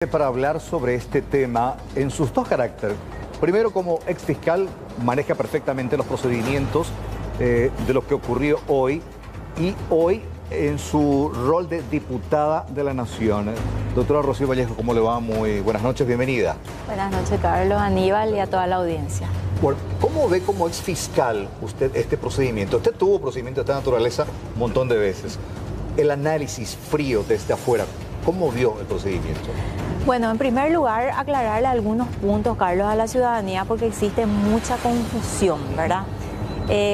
Para hablar sobre este tema en sus dos caracteres. Primero, como ex fiscal, maneja perfectamente los procedimientos de lo que ocurrió hoy y hoy en su rol de diputada de la Nación. Doctora Rocío Vallejo, ¿cómo le va? Muy buenas noches, bienvenida. Buenas noches, Carlos, Aníbal y a toda la audiencia. Bueno, ¿cómo ve como ex fiscal usted este procedimiento? Usted tuvo procedimientos de esta naturaleza un montón de veces. El análisis frío desde afuera, ¿cómo vio el procedimiento? Bueno, en primer lugar, aclararle algunos puntos, Carlos, a la ciudadanía porque existe mucha confusión, ¿verdad?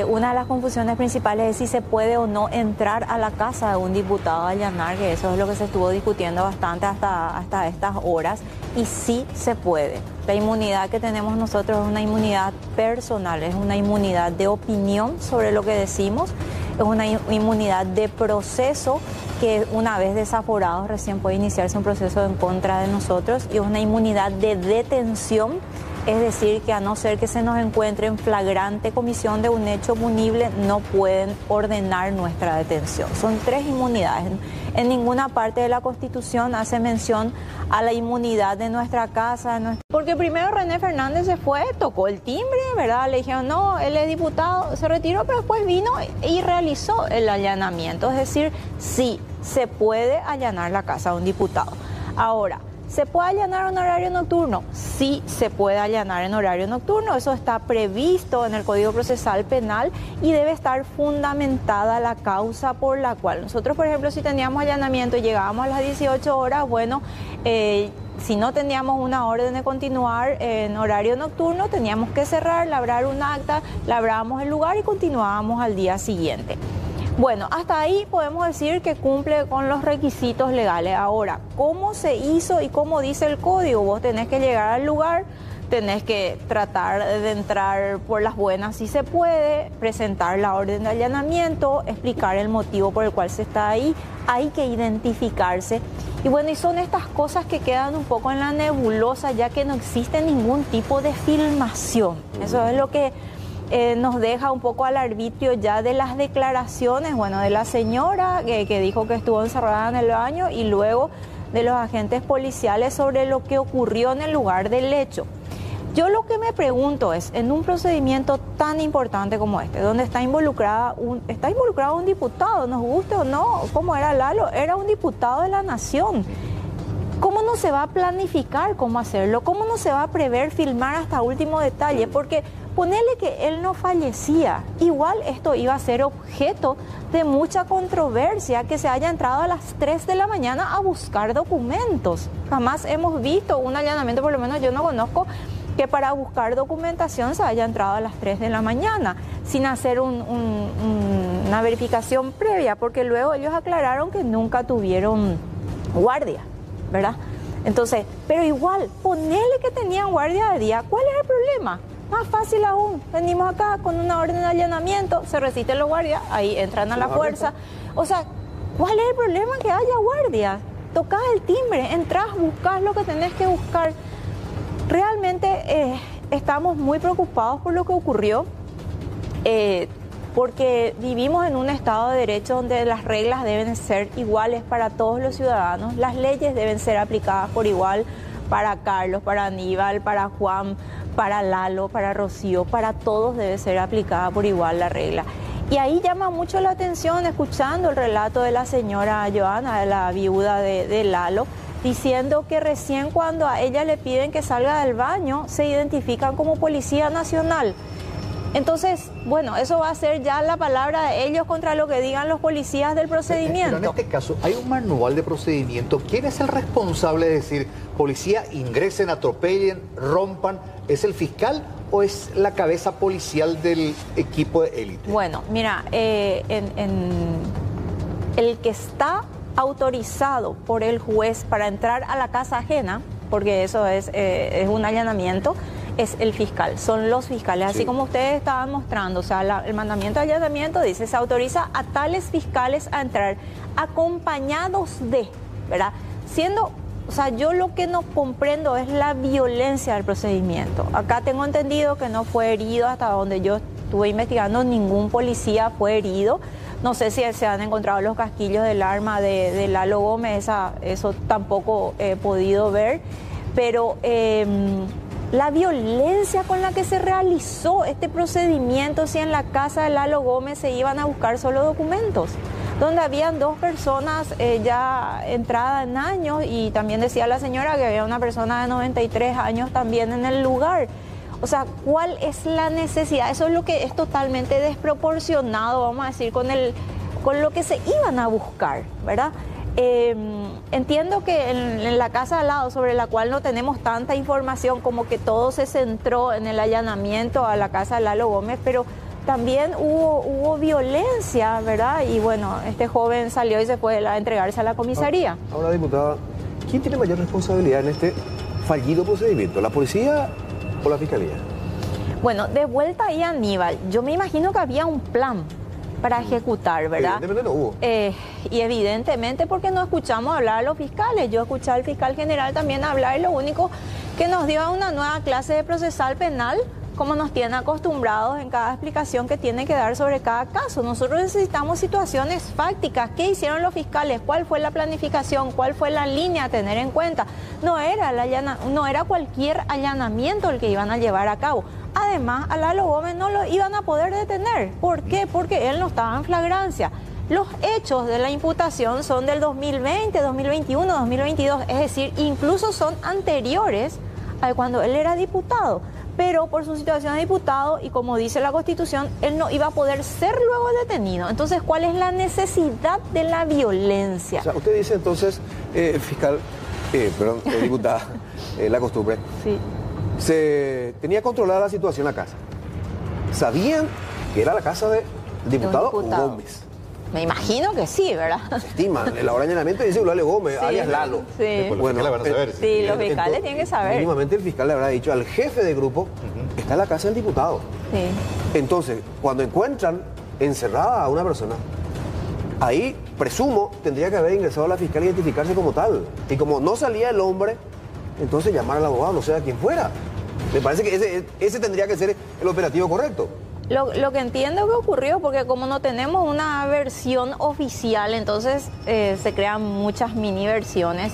Una de las confusiones principales es si se puede o no entrar a la casa de un diputado a allanar, que eso es lo que se estuvo discutiendo bastante hasta estas horas, y sí se puede. La inmunidad que tenemos nosotros es una inmunidad personal, es una inmunidad de opinión sobre lo que decimos, es una inmunidad de proceso que una vez desaforados recién puede iniciarse un proceso en contra de nosotros, y es una inmunidad de detención, es decir, que a no ser que se nos encuentre en flagrante comisión de un hecho punible, no pueden ordenar nuestra detención. Son tres inmunidades. En ninguna parte de la Constitución hace mención a la inmunidad de nuestra casa. Porque primero René Fernández se fue, tocó el timbre, ¿verdad? Le dijeron, no, él es diputado, se retiró, pero después vino y realizó el allanamiento. Es decir, sí, se puede allanar la casa de un diputado. Ahora, ¿se puede allanar en horario nocturno? Sí, se puede allanar en horario nocturno. Eso está previsto en el Código Procesal Penal y debe estar fundamentada la causa por la cual. Nosotros, por ejemplo, si teníamos allanamiento y llegábamos a las 18 horas, bueno, si no teníamos una orden de continuar en horario nocturno, teníamos que cerrar, labrar un acta, labrábamos el lugar y continuábamos al día siguiente. Bueno, hasta ahí podemos decir que cumple con los requisitos legales. Ahora, ¿cómo se hizo y cómo dice el código? Vos tenés que llegar al lugar, tenés que tratar de entrar por las buenas si se puede, presentar la orden de allanamiento, explicar el motivo por el cual se está ahí, hay que identificarse. Y bueno, y son estas cosas que quedan un poco en la nebulosa, ya que no existe ningún tipo de filmación. Eso es lo que nos deja un poco al arbitrio ya de las declaraciones, bueno, de la señora que dijo que estuvo encerrada en el baño y luego de los agentes policiales sobre lo que ocurrió en el lugar del hecho. Yo lo que me pregunto es, en un procedimiento tan importante como este, donde está involucrado un diputado, nos guste o no, como era Lalo, era un diputado de la Nación. ¿Cómo no se va a planificar cómo hacerlo? ¿Cómo no se va a prever filmar hasta último detalle? Porque ponerle que él no fallecía, igual esto iba a ser objeto de mucha controversia, que se haya entrado a las 3 de la mañana a buscar documentos. Jamás hemos visto un allanamiento, por lo menos yo no conozco, que para buscar documentación se haya entrado a las 3 de la mañana, sin hacer una verificación previa, porque luego ellos aclararon que nunca tuvieron guardia, ¿verdad? Entonces, pero igual, ponele que tenían guardia de día, ¿cuál es el problema? Más fácil aún, venimos acá con una orden de allanamiento, se resisten los guardias, ahí entran a la fuerza. O sea, ¿cuál es el problema que haya guardias? Tocás el timbre, entras, buscas lo que tenés que buscar. Realmente estamos muy preocupados por lo que ocurrió, porque vivimos en un Estado de Derecho donde las reglas deben ser iguales para todos los ciudadanos, las leyes deben ser aplicadas por igual para Carlos, para Aníbal, para Juan, para Lalo, para Rocío, para todos debe ser aplicada por igual la regla. Y ahí llama mucho la atención, escuchando el relato de la señora Joana, de la viuda de Lalo, diciendo que recién cuando a ella le piden que salga del baño, se identifican como Policía Nacional. Entonces, bueno, eso va a ser ya la palabra de ellos contra lo que digan los policías del procedimiento. Pero en este caso, hay un manual de procedimiento. ¿Quién es el responsable de decir, policía, ingresen, atropellen, rompan? ¿Es el fiscal o es la cabeza policial del equipo de élite? Bueno, mira, el que está autorizado por el juez para entrar a la casa ajena, porque eso es un allanamiento, es el fiscal, son los fiscales, así como ustedes estaban mostrando. O sea, el mandamiento de allanamiento dice, se autoriza a tales fiscales a entrar acompañados de, ¿verdad? O sea, yo lo que no comprendo es la violencia del procedimiento. Acá tengo entendido que no fue herido, hasta donde yo estuve investigando, ningún policía fue herido. No sé si se han encontrado los casquillos del arma de Lalo Gómez, eso tampoco he podido ver, pero la violencia con la que se realizó este procedimiento, si en la casa de Lalo Gómez se iban a buscar solo documentos, donde habían dos personas ya entradas en años, y también decía la señora que había una persona de 93 años también en el lugar. O sea, ¿cuál es la necesidad? Eso es lo que es totalmente desproporcionado, vamos a decir, con lo que se iban a buscar, ¿verdad? Entiendo que en la casa al lado, sobre la cual no tenemos tanta información, como que todo se centró en el allanamiento a la casa de Lalo Gómez, pero también hubo violencia, ¿verdad? Y bueno, este joven salió y se fue a entregarse a la comisaría. Ahora, diputada, ¿quién tiene mayor responsabilidad en este fallido procedimiento? ¿La policía o la fiscalía? Bueno, de vuelta ahí, Aníbal, yo me imagino que había un plan para ejecutar, ¿verdad? Evidentemente no hubo. Y evidentemente porque no escuchamos hablar a los fiscales. Yo escuché al fiscal general también hablar, y lo único que nos dio una nueva clase de procesal penal, como nos tiene acostumbrados en cada explicación que tiene que dar sobre cada caso. Nosotros necesitamos situaciones fácticas. ¿Qué hicieron los fiscales? ¿Cuál fue la planificación? ¿Cuál fue la línea a tener en cuenta? No era cualquier allanamiento el que iban a llevar a cabo. Además, a Lalo Gómez no lo iban a poder detener. ¿Por qué? Porque él no estaba en flagrancia. Los hechos de la imputación son del 2020, 2021, 2022, es decir, incluso son anteriores a cuando él era diputado. Pero por su situación de diputado, y como dice la Constitución, él no iba a poder ser luego detenido. Entonces, ¿cuál es la necesidad de la violencia? O sea, usted dice entonces, diputada, la costumbre. Sí. Se tenía controlada la situación en la casa. Sabían que era la casa del diputado Gómez. Me imagino que sí, ¿verdad? Se estima, el allanamiento dice Lalo Gómez, Sí, alias Lalo. Sí. Bueno, van a saber. Sí, los fiscales tienen que saber. Mínimamente el fiscal le habrá dicho al jefe de grupo, está en la casa del diputado. Sí. Entonces, cuando encuentran encerrada a una persona, ahí, presumo, tendría que haber ingresado a la fiscal y identificarse como tal. Y como no salía el hombre, entonces llamar al abogado, no sé a quién fuera. Me parece que ese tendría que ser el operativo correcto. Lo que entiendo que ocurrió, porque como no tenemos una versión oficial, entonces se crean muchas mini versiones,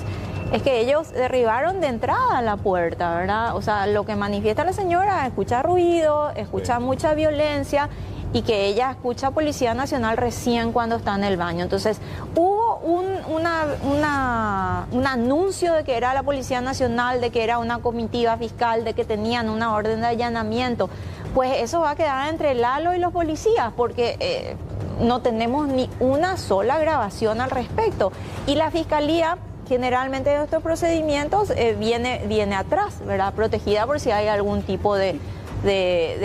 es que ellos derribaron de entrada la puerta, ¿verdad? O sea, lo que manifiesta la señora, escucha ruido, escucha mucha violencia, y que ella escucha a Policía Nacional recién cuando está en el baño. Entonces, hubo un anuncio de que era la Policía Nacional, de que era una comitiva fiscal, de que tenían una orden de allanamiento. Pues eso va a quedar entre Lalo y los policías, porque no tenemos ni una sola grabación al respecto. Y la Fiscalía, generalmente de estos procedimientos, viene atrás, ¿verdad? Protegida por si hay algún tipo de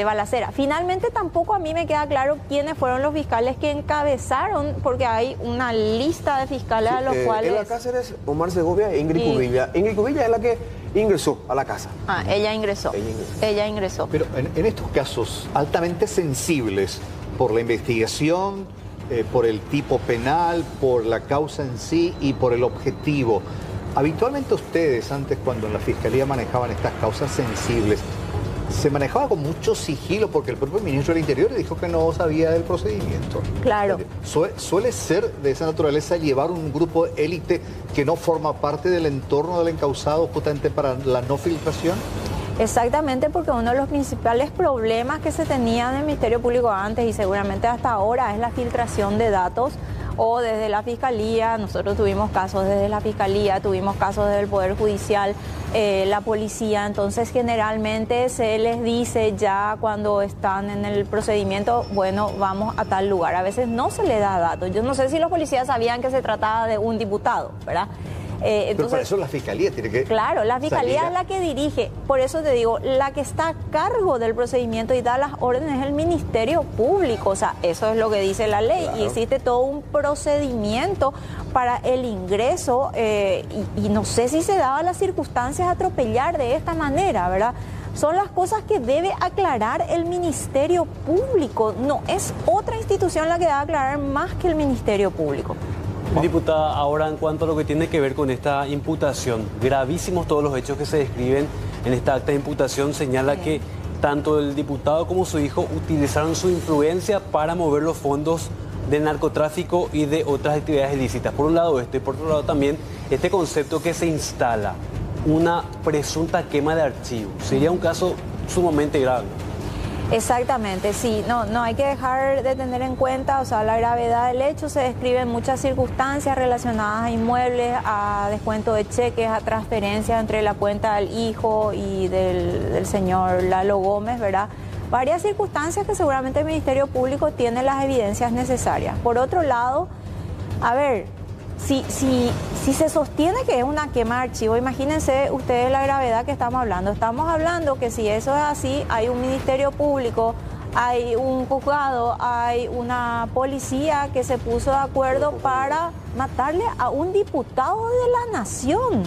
balacera. Finalmente tampoco a mí me queda claro quiénes fueron los fiscales que encabezaron, porque hay una lista de fiscales a los cuales... Ela Cáceres, Omar Segovia e Ingrid Cubilla. Ingrid Cubilla es la que ingresó a la casa. Ella ingresó. Pero en estos casos altamente sensibles por la investigación, por el tipo penal, por la causa en sí y por el objetivo, habitualmente ustedes, antes cuando en la Fiscalía manejaban estas causas sensibles, se manejaba con mucho sigilo porque el propio ministro del Interior dijo que no sabía del procedimiento. Claro. Suele ser de esa naturaleza llevar un grupo élite que no forma parte del entorno del encausado justamente para la no filtración. Exactamente, porque uno de los principales problemas que se tenía en el Ministerio Público antes y seguramente hasta ahora es la filtración de datos, o desde la Fiscalía. Nosotros tuvimos casos desde la Fiscalía, tuvimos casos desde el Poder Judicial, la policía. Entonces generalmente se les dice ya cuando están en el procedimiento, bueno, vamos a tal lugar. A veces no se le da datos. Yo no sé si los policías sabían que se trataba de un diputado, ¿verdad? Entonces, pero para eso la Fiscalía tiene que... Claro, la Fiscalía es la que dirige. Por eso te digo, la que está a cargo del procedimiento y da las órdenes es el Ministerio Público. O sea, eso es lo que dice la ley. Claro. Y existe todo un procedimiento para el ingreso y no sé si se daba las circunstancias atropellar de esta manera, ¿verdad? Son las cosas que debe aclarar el Ministerio Público. No es otra institución la que debe aclarar más que el Ministerio Público. Diputada, ahora en cuanto a lo que tiene que ver con esta imputación, gravísimos todos los hechos que se describen en esta acta de imputación, señala que tanto el diputado como su hijo utilizaron su influencia para mover los fondos del narcotráfico y de otras actividades ilícitas. Por un lado esto, y por otro lado también este concepto que se instala, una presunta quema de archivos. Sería un caso sumamente grave. Exactamente, sí, no hay que dejar de tener en cuenta, o sea, la gravedad del hecho. Se describen muchas circunstancias relacionadas a inmuebles, a descuento de cheques, a transferencias entre la cuenta del hijo y del señor Lalo Gómez, ¿verdad? Varias circunstancias que seguramente el Ministerio Público tiene las evidencias necesarias. Por otro lado, a ver, si se sostiene que es una quema de archivo, imagínense ustedes la gravedad que estamos hablando. Estamos hablando que si eso es así, hay un Ministerio Público, hay un juzgado, hay una policía que se puso de acuerdo para matarle a un diputado de la nación.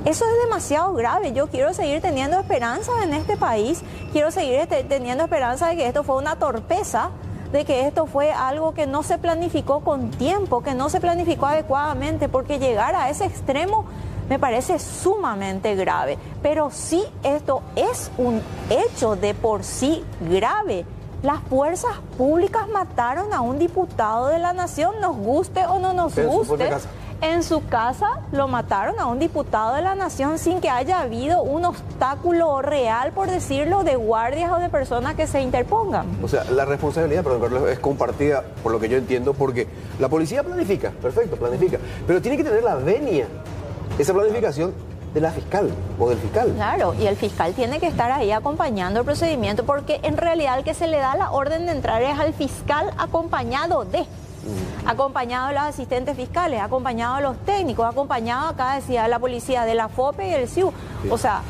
Eso es demasiado grave. Yo quiero seguir teniendo esperanza en este país, quiero seguir teniendo esperanza de que esto fue una torpeza, de que esto fue algo que no se planificó con tiempo, que no se planificó adecuadamente, porque llegar a ese extremo me parece sumamente grave. Pero sí, esto es un hecho de por sí grave. Las fuerzas públicas mataron a un diputado de la nación, nos guste o no nos guste. En su casa lo mataron a un diputado de la nación sin que haya habido un obstáculo real, por decirlo, de guardias o de personas que se interpongan. O sea, la responsabilidad, perdón, Carlos, es compartida, por lo que yo entiendo, porque la policía planifica, perfecto, planifica, pero tiene que tener la venia, esa planificación de la fiscal o del fiscal. Claro, y el fiscal tiene que estar ahí acompañando el procedimiento, porque en realidad el que se le da la orden de entrar es al fiscal acompañado de los asistentes fiscales, acompañado de los técnicos, acompañado, acá decía, de la policía, de la FOPE y el SIU. Sí. O sea,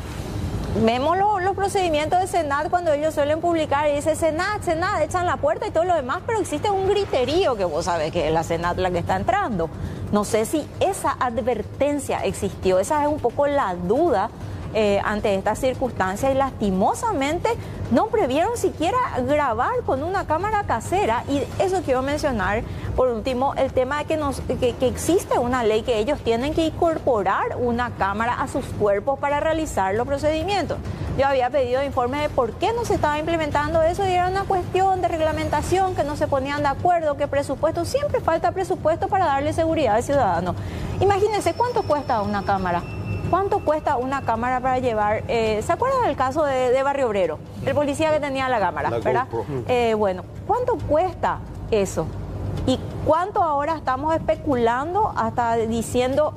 vemos los procedimientos del Senat cuando ellos suelen publicar y dice Senat, echan la puerta y todo lo demás, pero existe un griterío que vos sabés que es la Senat la que está entrando. No sé si esa advertencia existió, esa es un poco la duda ante estas circunstancias, y lastimosamente no previeron siquiera grabar con una cámara casera. Y eso quiero mencionar por último, el tema de que existe una ley que ellos tienen que incorporar una cámara a sus cuerpos para realizar los procedimientos. Yo había pedido informes de por qué no se estaba implementando eso, y era una cuestión de reglamentación, que no se ponían de acuerdo, que presupuesto, siempre falta presupuesto para darle seguridad al ciudadano. Imagínense cuánto cuesta una cámara. ¿Cuánto cuesta una cámara para llevar? ¿Se acuerdan del caso de Barrio Obrero? El policía que tenía la cámara, ¿verdad? Bueno, ¿cuánto cuesta eso? ¿Y cuánto ahora estamos especulando hasta diciendo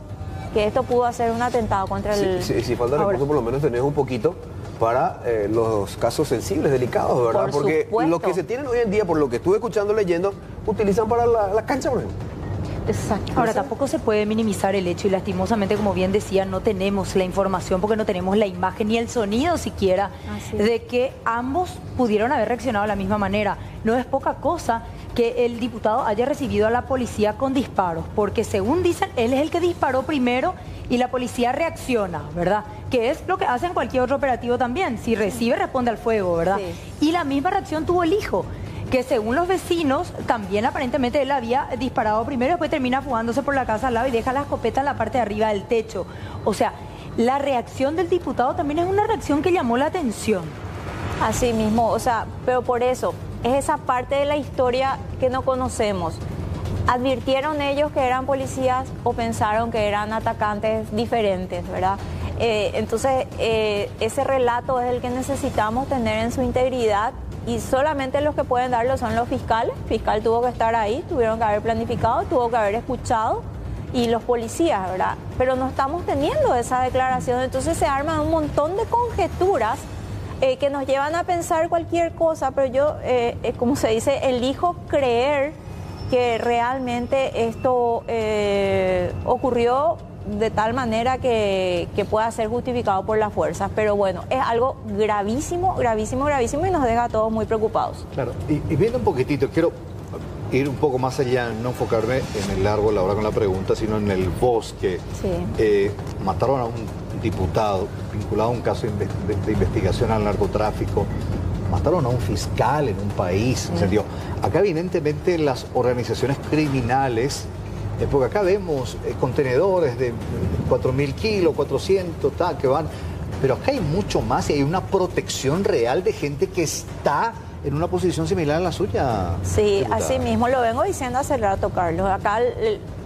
que esto pudo ser un atentado contra el... Si falta recursos, por lo menos tenés un poquito para los casos sensibles, delicados, ¿verdad? Porque los que se tienen hoy en día, por lo que estuve escuchando, leyendo, utilizan para la cancha, por ejemplo. Exacto. Ahora, tampoco se puede minimizar el hecho, y lastimosamente, como bien decía, no tenemos la información, porque no tenemos la imagen ni el sonido siquiera de que ambos pudieron haber reaccionado de la misma manera. No es poca cosa que el diputado haya recibido a la policía con disparos, porque según dicen, él es el que disparó primero y la policía reacciona, ¿verdad? Que es lo que hace en cualquier otro operativo también. Si recibe, responde al fuego, ¿verdad? Sí. Y la misma reacción tuvo el hijo, que según los vecinos, también aparentemente él había disparado primero y después termina fugándose por la casa al lado y deja la escopeta en la parte de arriba del techo. O sea, la reacción del diputado también es una reacción que llamó la atención. Así mismo, o sea, pero por eso, es esa parte de la historia que no conocemos. ¿Advirtieron ellos que eran policías o pensaron que eran atacantes diferentes, verdad? Entonces, ese relato es el que necesitamos tener en su integridad, y solamente los que pueden darlo son los fiscales. El fiscal tuvo que estar ahí, tuvieron que haber planificado, tuvo que haber escuchado, y los policías, ¿verdad? Pero no estamos teniendo esa declaración, entonces se arman un montón de conjeturas que nos llevan a pensar cualquier cosa, pero yo, como se dice, elijo creer que realmente esto ocurrió de tal manera que pueda ser justificado por las fuerzas. Pero bueno, es algo gravísimo, gravísimo, gravísimo, y nos deja a todos muy preocupados. Claro, y viendo un poquitito, quiero ir un poco más allá, no enfocarme en el largo, la hora con la pregunta, sino en el bosque. Sí. Mataron a un diputado vinculado a un caso de investigación al narcotráfico. Mataron a un fiscal en un país. Sí. Acá evidentemente las organizaciones criminales, porque acá vemos contenedores de 4.000 kilos, 400, que van, pero acá hay mucho más, y hay una protección real de gente que está en una posición similar a la suya. Sí, diputada. así mismo lo vengo diciendo hace rato, Carlos. Acá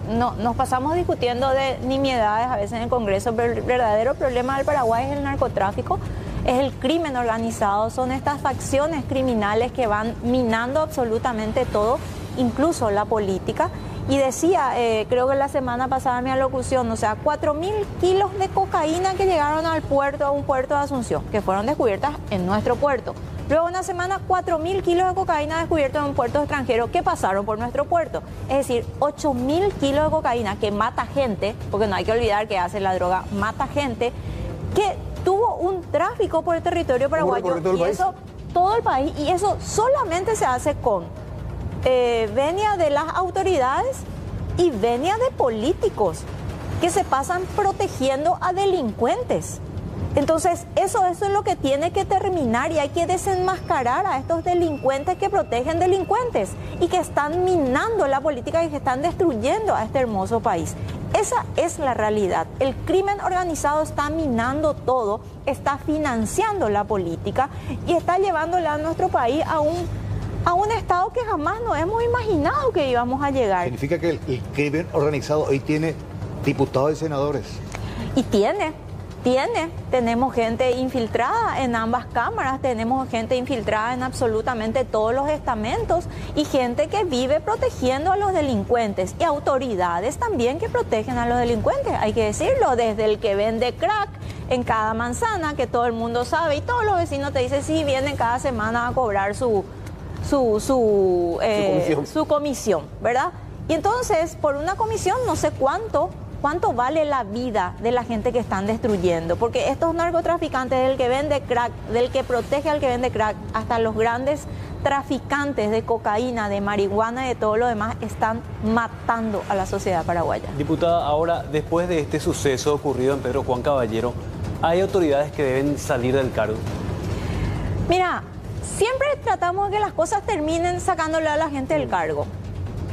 nos pasamos discutiendo de nimiedades a veces en el Congreso, pero el verdadero problema del Paraguay es el narcotráfico, es el crimen organizado, son estas facciones criminales que van minando absolutamente todo, incluso la política. Y decía, creo que la semana pasada en mi alocución, o sea, 4.000 kilos de cocaína que llegaron al puerto, a un puerto de Asunción, que fueron descubiertas en nuestro puerto. Luego una semana, 4.000 kilos de cocaína descubiertos en un puerto extranjero que pasaron por nuestro puerto. Es decir, 8.000 kilos de cocaína que mata gente, porque no hay que olvidar que hace la droga, mata gente, que tuvo un tráfico por el territorio paraguayo. Y eso, todo el país, y eso solamente se hace con venia de las autoridades y venia de políticos que se pasan protegiendo a delincuentes. Entonces, eso es lo que tiene que terminar y hay que desenmascarar a estos delincuentes que protegen delincuentes y que están minando la política y que están destruyendo a este hermoso país. Esa es la realidad. El crimen organizado está minando todo, está financiando la política y está llevándole a nuestro país a un estado que jamás nos hemos imaginado que íbamos a llegar. Significa que el crimen organizado hoy tiene diputados y senadores. Y tenemos gente infiltrada en ambas cámaras, tenemos gente infiltrada en absolutamente todos los estamentos y gente que vive protegiendo a los delincuentes y autoridades también que protegen a los delincuentes, hay que decirlo, desde el que vende crack en cada manzana, que todo el mundo sabe y todos los vecinos te dicen, sí, vienen cada semana a cobrar su comisión, ¿verdad? Y entonces, por una comisión, no sé cuánto vale la vida de la gente que están destruyendo, porque estos narcotraficantes, del que vende crack, del que protege al que vende crack, hasta los grandes traficantes de cocaína, de marihuana y de todo lo demás, están matando a la sociedad paraguaya. Diputada, ahora, después de este suceso ocurrido en Pedro Juan Caballero, ¿hay autoridades que deben salir del cargo? Mira, siempre tratamos de que las cosas terminen sacándole a la gente del cargo.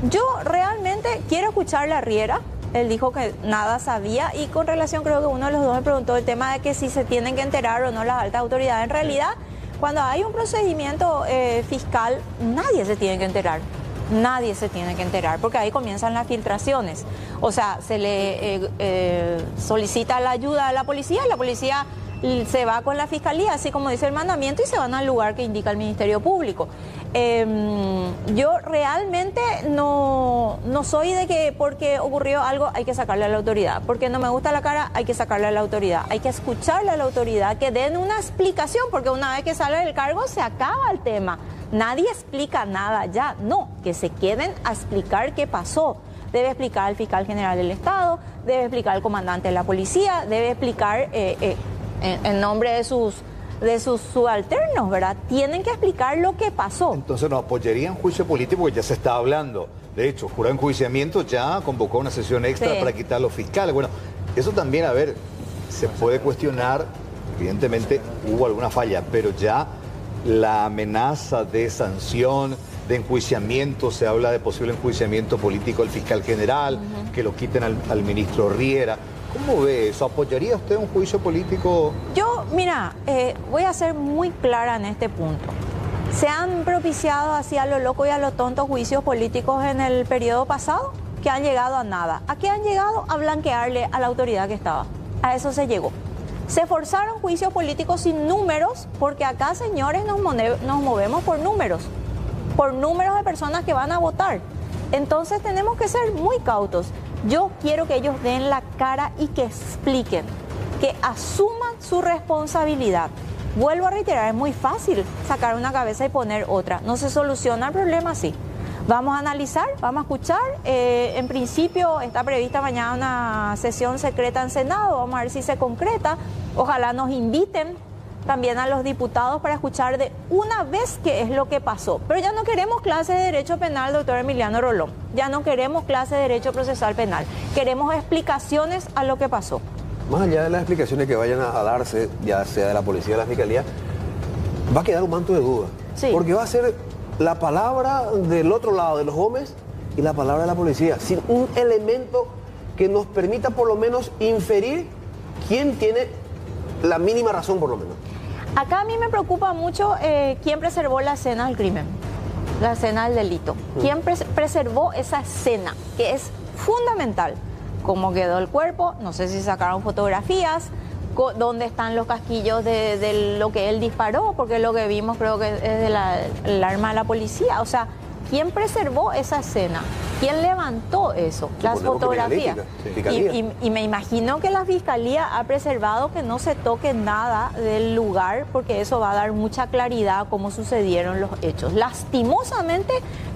Yo realmente quiero escucharle a Riera. Él dijo que nada sabía y con relación, creo que uno de los dos me preguntó el tema de que si se tienen que enterar o no las altas autoridades. En realidad, cuando hay un procedimiento fiscal, nadie se tiene que enterar. Nadie se tiene que enterar, porque ahí comienzan las filtraciones. O sea, se le solicita la ayuda a la policía se va con la fiscalía, así como dice el mandamiento, y se van al lugar que indica el Ministerio Público. Yo realmente no soy de que porque ocurrió algo hay que sacarle a la autoridad, porque no me gusta la cara hay que sacarle a la autoridad, hay que escucharle a la autoridad, que den una explicación, porque una vez que sale del cargo se acaba el tema, nadie explica nada ya, no, que se queden a explicar qué pasó. Debe explicar el fiscal general del Estado, debe explicar el comandante de la policía, debe explicar en nombre de sus subalternos, ¿verdad? Tienen que explicar lo que pasó. Entonces nos apoyaría un juicio político, porque ya se está hablando. De hecho, jurado de enjuiciamiento ya convocó una sesión extra para quitar a los fiscales. Bueno, eso también, a ver, se puede cuestionar. Evidentemente hubo alguna falla, pero ya la amenaza de sanción, de enjuiciamiento, se habla de posible enjuiciamiento político al fiscal general, que lo quiten al ministro Riera. ¿Cómo ve eso? ¿Apoyaría usted un juicio político? Yo, mira, voy a ser muy clara en este punto. Se han propiciado así a lo loco y a lo tonto juicios políticos en el periodo pasado que han llegado a nada. ¿A qué han llegado? A blanquearle a la autoridad que estaba. A eso se llegó. Se forzaron juicios políticos sin números, porque acá, señores, nos movemos por números de personas que van a votar. Entonces tenemos que ser muy cautos. Yo quiero que ellos den la cara y que expliquen, que asuman su responsabilidad. Vuelvo a reiterar, es muy fácil sacar una cabeza y poner otra. No se soluciona el problema así. Vamos a analizar, vamos a escuchar. En principio está prevista mañana una sesión secreta en Senado. Vamos a ver si se concreta. Ojalá nos inviten también a los diputados para escuchar de una vez qué es lo que pasó. Pero ya no queremos clase de Derecho Penal, doctor Emiliano Rolón. Ya no queremos clase de Derecho Procesal Penal. Queremos explicaciones a lo que pasó. Más allá de las explicaciones que vayan a darse, ya sea de la policía o de la fiscalía, va a quedar un manto de duda. Sí. Porque va a ser la palabra del otro lado de los Gómez y la palabra de la policía, sin un elemento que nos permita por lo menos inferir quién tiene la mínima razón, por lo menos. Acá a mí me preocupa mucho quién preservó la escena del crimen, la escena del delito. ¿Quién preservó esa escena? Que es fundamental. Cómo quedó el cuerpo, no sé si sacaron fotografías, dónde están los casquillos de lo que él disparó, porque lo que vimos creo que es el arma de la policía. O sea, ¿quién preservó esa escena? ¿Quién levantó eso? Las fotografías. Y me imagino que la Fiscalía ha preservado que no se toque nada del lugar, porque eso va a dar mucha claridad a cómo sucedieron los hechos. Lastimosamente,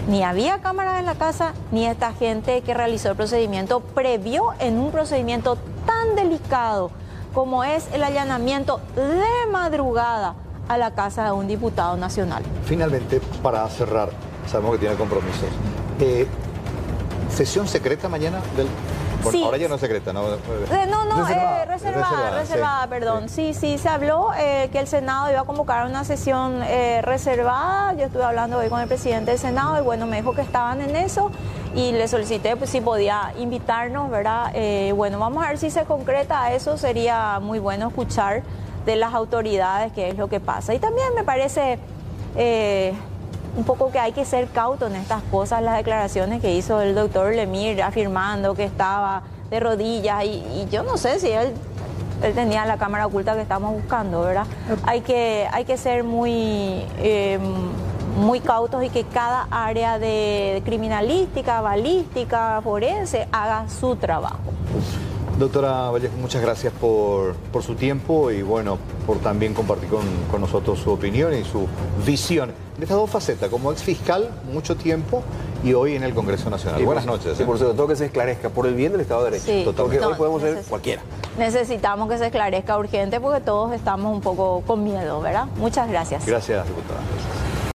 ni había cámaras en la casa, ni esta gente que realizó el procedimiento previó en un procedimiento tan delicado como es el allanamiento de madrugada a la casa de un diputado nacional. Finalmente, para cerrar, sabemos que tiene compromisos. ¿Sesión secreta mañana? Bueno, sí. Ahora ya no es secreta, ¿no? Reservada, sí. Perdón. Sí, se habló que el Senado iba a convocar una sesión reservada. Yo estuve hablando hoy con el presidente del Senado y bueno, me dijo que estaban en eso y le solicité pues si podía invitarnos, ¿verdad? Bueno, vamos a ver si se concreta eso. Sería muy bueno escuchar de las autoridades qué es lo que pasa. Y también me parece un poco que hay que ser cauto en estas cosas, las declaraciones que hizo el doctor Lemire afirmando que estaba de rodillas y yo no sé si él tenía la cámara oculta que estamos buscando, ¿verdad? Hay que ser muy cautos y que cada área de criminalística, balística, forense haga su trabajo. Doctora Vallejo, muchas gracias por su tiempo y bueno, por también compartir con nosotros su opinión y su visión de estas dos facetas, como ex fiscal mucho tiempo y hoy en el Congreso Nacional. Buenas noches. Sí, por sobre todo que se esclarezca por el bien del Estado de Derecho. Sí, porque hoy podemos ser cualquiera. Necesitamos que se esclarezca urgente porque todos estamos un poco con miedo, ¿verdad? Muchas gracias. Gracias, diputada.